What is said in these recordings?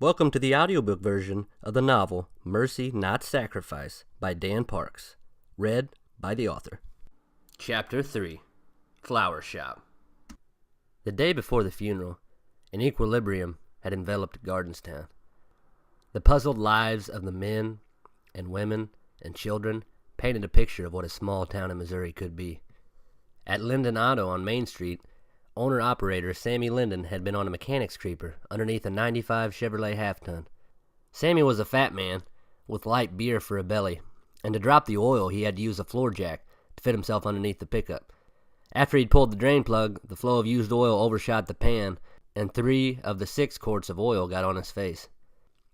Welcome to the audiobook version of the novel Mercy Not Sacrifice by Dan Parks, read by the author. Chapter 3, Flower Shop. The day before the funeral, an equilibrium had enveloped Gardenstown. The puzzled lives of the men and women and children painted a picture of what a small town in Missouri could be. At Linden Auto on Main Street, owner-operator Sammy Linden had been on a mechanic's creeper underneath a 95 Chevrolet half-ton. Sammy was a fat man with light beer for a belly, and to drop the oil he had to use a floor jack to fit himself underneath the pickup. After he'd pulled the drain plug, the flow of used oil overshot the pan, and 3 of the 6 quarts of oil got on his face.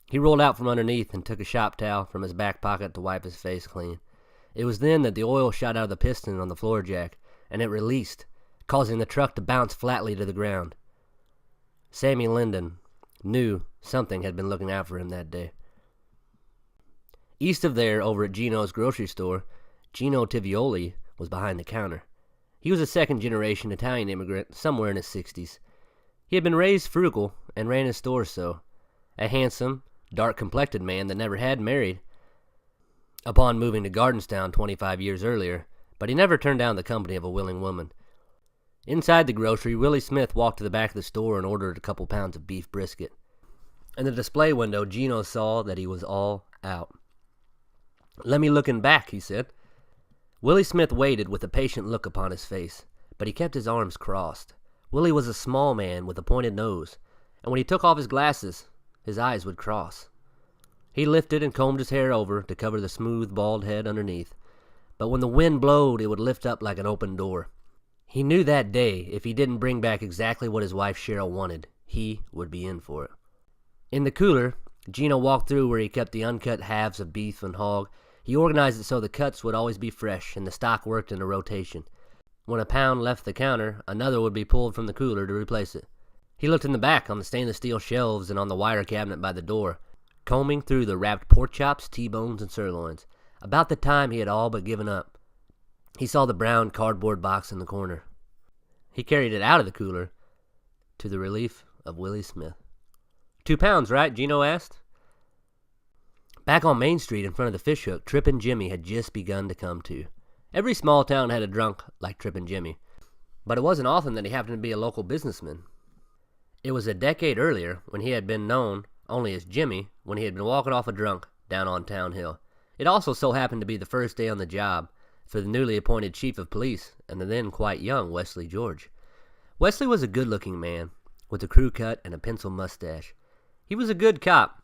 He rolled out from underneath and took a shop towel from his back pocket to wipe his face clean. It was then that the oil shot out of the piston on the floor jack, and it released, causing the truck to bounce flatly to the ground. Sammy Linden knew something had been looking out for him that day. East of there, over at Gino's grocery store, Gino Tivioli was behind the counter. He was a second-generation Italian immigrant, somewhere in his 60s. He had been raised frugal and ran his store so. A handsome, dark-complected man that never had married upon moving to Gardenstown 25 years earlier, but he never turned down the company of a willing woman. Inside the grocery, Willie Smith walked to the back of the store and ordered a couple pounds of beef brisket. In the display window, Gino saw that he was all out. "Let me look in back," he said. Willie Smith waited with a patient look upon his face, but he kept his arms crossed. Willie was a small man with a pointed nose, and when he took off his glasses, his eyes would cross. He lifted and combed his hair over to cover the smooth, bald head underneath, but when the wind blowed, it would lift up like an open door. He knew that day if he didn't bring back exactly what his wife Cheryl wanted, he would be in for it. In the cooler, Gino walked through where he kept the uncut halves of beef and hog. He organized it so the cuts would always be fresh and the stock worked in a rotation. When a pound left the counter, another would be pulled from the cooler to replace it. He looked in the back on the stainless steel shelves and on the wire cabinet by the door, combing through the wrapped pork chops, T-bones, and sirloins. About the time he had all but given up, he saw the brown cardboard box in the corner. He carried it out of the cooler, to the relief of Willie Smith. 2 pounds, right?" Gino asked. Back on Main Street in front of the fish hook, Trippin' Jimmy had just begun to come to. Every small town had a drunk like Trippin' Jimmy, but it wasn't often that he happened to be a local businessman. It was a decade earlier when he had been known only as Jimmy when he had been walking off a drunk down on Town Hill. It also so happened to be the first day on the job for the newly appointed chief of police and the then quite young Wesley George. Wesley was a good-looking man with a crew cut and a pencil mustache. He was a good cop,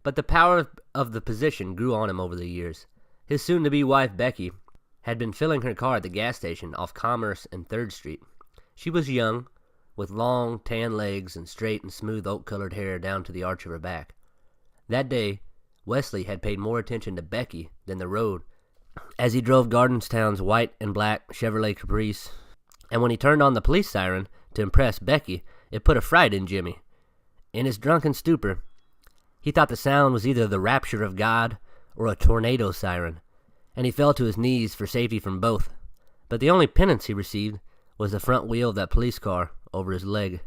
but the power of the position grew on him over the years. His soon-to-be wife, Becky, had been filling her car at the gas station off Commerce and 3rd Street. She was young, with long, tan legs and straight and smooth oak-colored hair down to the arch of her back. That day, Wesley had paid more attention to Becky than the road as he drove Gardenstown's white and black Chevrolet Caprice, and when he turned on the police siren to impress Becky, it put a fright in Jimmy. In his drunken stupor, he thought the sound was either the rapture of God or a tornado siren, and he fell to his knees for safety from both. But the only penance he received was the front wheel of that police car over his leg.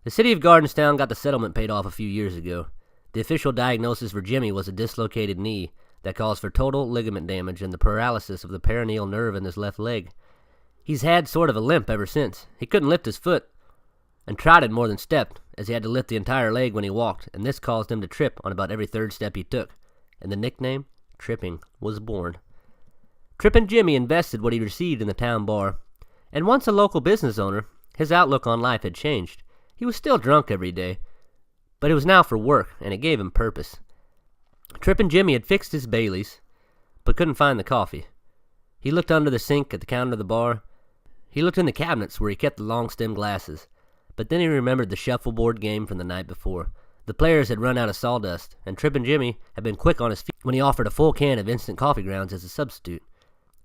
The city of Gardenstown got the settlement paid off a few years ago. The official diagnosis for Jimmy was a dislocated knee that caused for total ligament damage and the paralysis of the peroneal nerve in his left leg. He's had sort of a limp ever since. He couldn't lift his foot and trotted more than stepped, as he had to lift the entire leg when he walked, and this caused him to trip on about every 3rd step he took, and the nickname, Tripping, was born. Trippin' Jimmy invested what he received in the town bar, and once a local business owner, his outlook on life had changed. He was still drunk every day, but it was now for work, and it gave him purpose. Trippin' Jimmy had fixed his Baileys, but couldn't find the coffee. He looked under the sink at the counter of the bar. He looked in the cabinets where he kept the long-stem glasses, but then he remembered the shuffleboard game from the night before. The players had run out of sawdust, and Trippin' Jimmy had been quick on his feet when he offered a full can of instant coffee grounds as a substitute.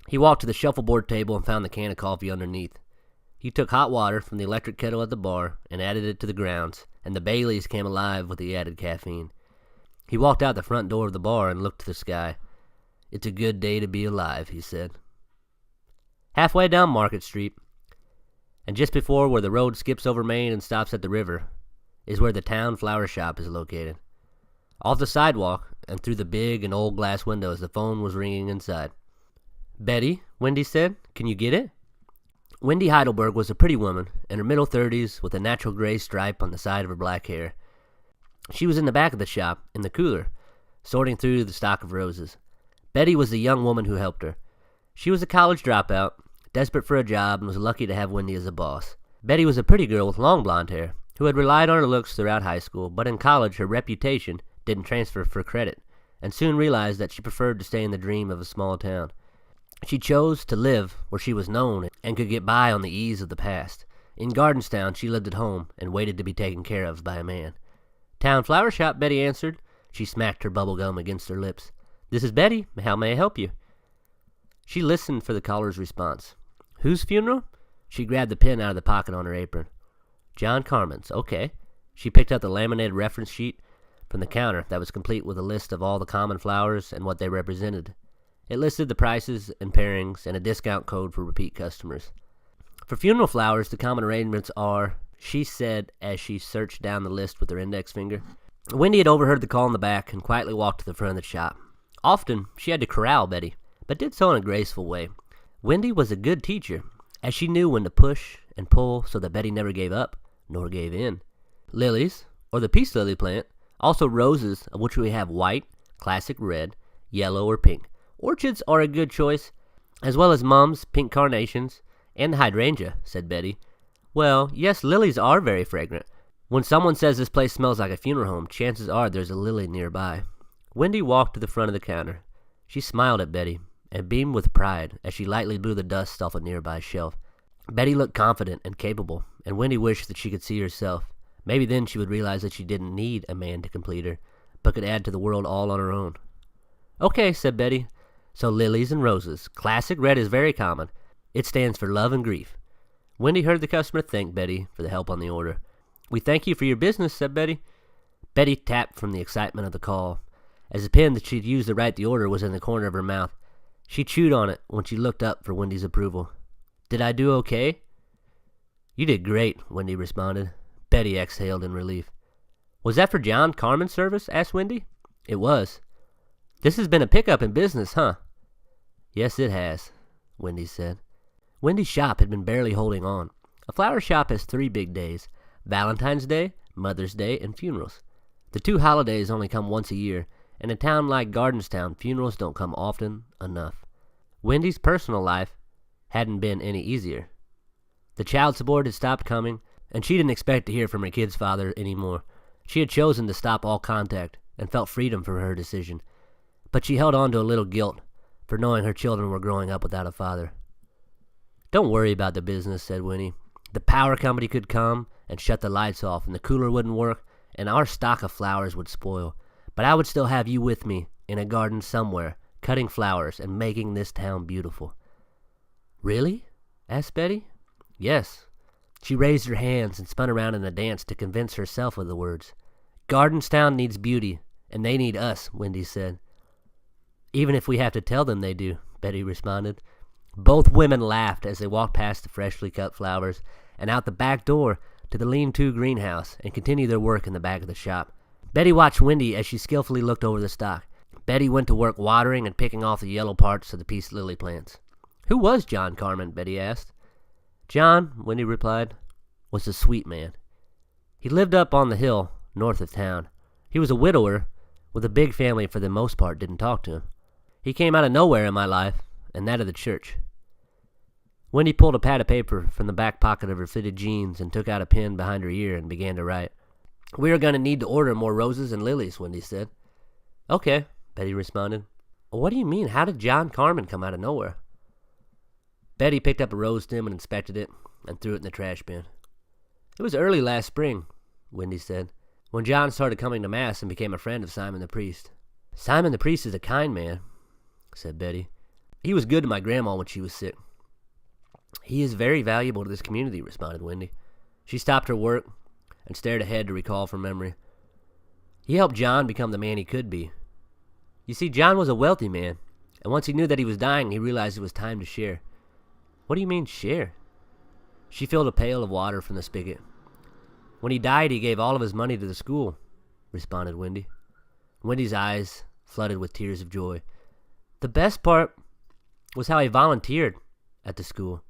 He walked to the shuffleboard table and found the can of coffee underneath. He took hot water from the electric kettle at the bar and added it to the grounds, and the Baileys came alive with the added caffeine. He walked out the front door of the bar and looked to the sky. "It's a good day to be alive," he said. Halfway down Market Street, and just before where the road skips over Main and stops at the river, is where the town flower shop is located. Off the sidewalk and through the big and old glass windows, the phone was ringing inside. "Betty," Wendy said, "can you get it?" Wendy Heidelberg was a pretty woman, in her middle 30s, with a natural gray stripe on the side of her black hair. She was in the back of the shop, in the cooler, sorting through the stock of roses. Betty was the young woman who helped her. She was a college dropout, desperate for a job, and was lucky to have Wendy as a boss. Betty was a pretty girl with long blonde hair, who had relied on her looks throughout high school, but in college her reputation didn't transfer for credit, and soon realized that she preferred to stay in the dream of a small town. She chose to live where she was known and could get by on the ease of the past. In Gardenstown, she lived at home and waited to be taken care of by a man. "Town flower shop," Betty answered. She smacked her bubble gum against her lips. "This is Betty. How may I help you?" She listened for the caller's response. "Whose funeral?" She grabbed the pen out of the pocket on her apron. "John Carmen's. Okay." She picked up the laminated reference sheet from the counter that was complete with a list of all the common flowers and what they represented. It listed the prices and pairings and a discount code for repeat customers. "For funeral flowers, the common arrangements are," she said as she searched down the list with her index finger. Wendy had overheard the call in the back and quietly walked to the front of the shop. Often, she had to corral Betty, but did so in a graceful way. Wendy was a good teacher, as she knew when to push and pull so that Betty never gave up, nor gave in. Lilies, or the peace lily plant, also roses, of which we have white, classic red, yellow, or pink. Orchids are a good choice, as well as mums, pink carnations, and the hydrangea, said Betty. "Well, yes, lilies are very fragrant. When someone says this place smells like a funeral home, chances are there's a lily nearby." Wendy walked to the front of the counter. She smiled at Betty and beamed with pride as she lightly blew the dust off a nearby shelf. Betty looked confident and capable, and Wendy wished that she could see herself. Maybe then she would realize that she didn't need a man to complete her, but could add to the world all on her own. "Okay," said Betty. "So lilies and roses. Classic red is very common. It stands for love and grief." Wendy heard the customer thank Betty for the help on the order. "We thank you for your business," said Betty. Betty tapped from the excitement of the call, as the pen that she'd used to write the order was in the corner of her mouth. She chewed on it when she looked up for Wendy's approval. "Did I do okay?" "You did great," Wendy responded. Betty exhaled in relief. "Was that for John Carmen's service?" asked Wendy. "It was." "This has been a pickup in business, huh?" "Yes, it has," Wendy said. Wendy's shop had been barely holding on. A flower shop has 3 big days: Valentine's Day, Mother's Day, and funerals. The 2 holidays only come once a year, and in a town like Gardenstown, funerals don't come often enough. Wendy's personal life hadn't been any easier. The child support had stopped coming, and she didn't expect to hear from her kid's father anymore. She had chosen to stop all contact and felt freedom for her decision. But she held on to a little guilt for knowing her children were growing up without a father. "Don't worry about the business," said Winnie. "The power company could come and shut the lights off, and the cooler wouldn't work, and our stock of flowers would spoil. But I would still have you with me in a garden somewhere, cutting flowers and making this town beautiful." "Really?" asked Betty. "Yes." She raised her hands and spun around in a dance to convince herself of the words. "Gardenstown needs beauty, and they need us," Wendy said. "Even if we have to tell them they do," Betty responded. Both women laughed as they walked past the freshly cut flowers and out the back door to the lean-to greenhouse and continued their work in the back of the shop. Betty watched Wendy as she skillfully looked over the stock. Betty went to work watering and picking off the yellow parts of the peace lily plants. "Who was John Carmen?" Betty asked. "John," Wendy replied, "was a sweet man. He lived up on the hill north of town. He was a widower with a big family, for the most part didn't talk to him. He came out of nowhere in my life, and that of the church." Wendy pulled a pad of paper from the back pocket of her fitted jeans and took out a pen behind her ear and began to write. "We are going to need to order more roses and lilies," Wendy said. "Okay," Betty responded. "What do you mean? How did John Carmen come out of nowhere?" Betty picked up a rose stem and inspected it and threw it in the trash bin. "It was early last spring," Wendy said, "when John started coming to Mass and became a friend of Simon the priest." "Simon the priest is a kind man," said Betty. "He was good to my grandma when she was sick." "He is very valuable to this community," responded Wendy. She stopped her work and stared ahead to recall from memory. "He helped John become the man he could be. You see, John was a wealthy man, and once he knew that he was dying, he realized it was time to share." "What do you mean, share?" She filled a pail of water from the spigot. When he died, he gave all of his money to the school, responded Wendy. Wendy's eyes flooded with tears of joy. The best part was how he volunteered at the school.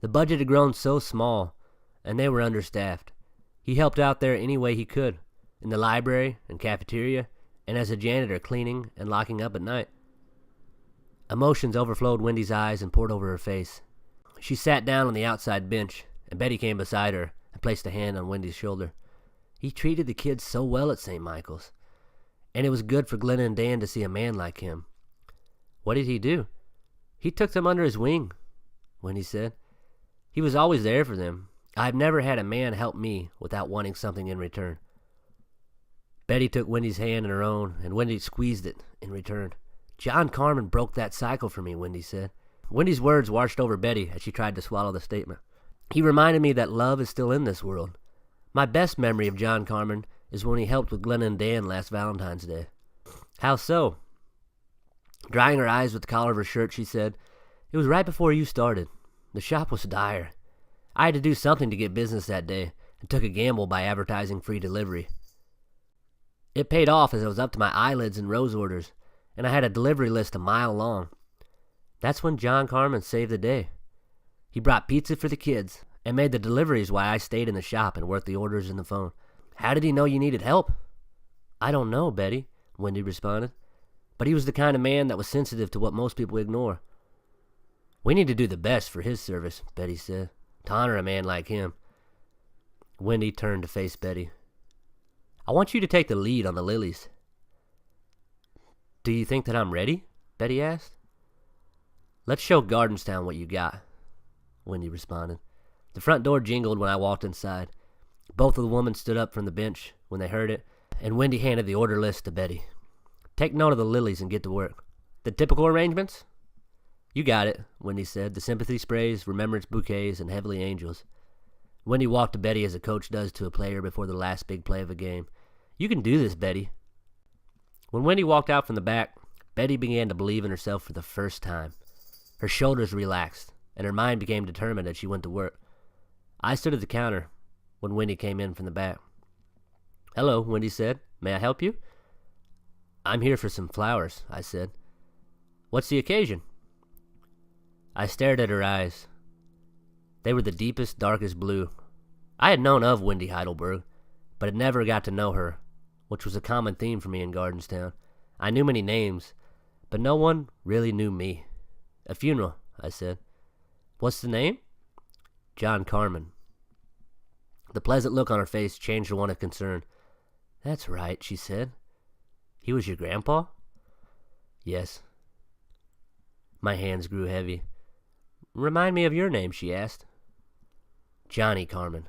The budget had grown so small, and they were understaffed. He helped out there any way he could, in the library and cafeteria, and as a janitor cleaning and locking up at night. Emotions overflowed Wendy's eyes and poured over her face. She sat down on the outside bench, and Betty came beside her and placed a hand on Wendy's shoulder. He treated the kids so well at St. Michael's, and it was good for Glenna and Dan to see a man like him. What did he do? He took them under his wing, Wendy said. He was always there for them. I've never had a man help me without wanting something in return. Betty took Wendy's hand in her own, and Wendy squeezed it in return. John Carmen broke that cycle for me, Wendy said. Wendy's words washed over Betty as she tried to swallow the statement. He reminded me that love is still in this world. My best memory of John Carmen is when he helped with Glenna and Dan last Valentine's Day. How so? Drying her eyes with the collar of her shirt, she said, It was right before you started. The shop was dire. I had to do something to get business that day and took a gamble by advertising free delivery. It paid off as I was up to my eyelids in rose orders, and I had a delivery list a mile long. That's when John Carmen saved the day. He brought pizza for the kids and made the deliveries while I stayed in the shop and worked the orders in the phone. How did he know you needed help? I don't know, Betty, Wendy responded. But he was the kind of man that was sensitive to what most people ignore. We need to do the best for his service, Betty said, to honor a man like him. Wendy turned to face Betty. I want you to take the lead on the lilies. Do you think that I'm ready? Betty asked. Let's show Gardenstown what you got, Wendy responded. The front door jingled when I walked inside. Both of the women stood up from the bench when they heard it, and Wendy handed the order list to Betty. Take note of the lilies and get to work. The typical arrangements? You got it, Wendy said. The sympathy sprays, remembrance bouquets, and heavenly angels. Wendy walked to Betty as a coach does to a player before the last big play of a game. You can do this, Betty. When Wendy walked out from the back, Betty began to believe in herself for the first time. Her shoulders relaxed, and her mind became determined as she went to work. I stood at the counter when Wendy came in from the back. Hello, Wendy said. May I help you? I'm here for some flowers, I said. What's the occasion? I stared at her eyes. They were the deepest, darkest blue. I had known of Wendy Heidelberg, but had never got to know her, which was a common theme for me in Gardenstown. I knew many names, but no one really knew me. A funeral, I said. What's the name? John Carmen. The pleasant look on her face changed to one of concern. That's right, she said. He was your grandpa? Yes. My hands grew heavy. Remind me of your name, she asked. Johnny Carmen.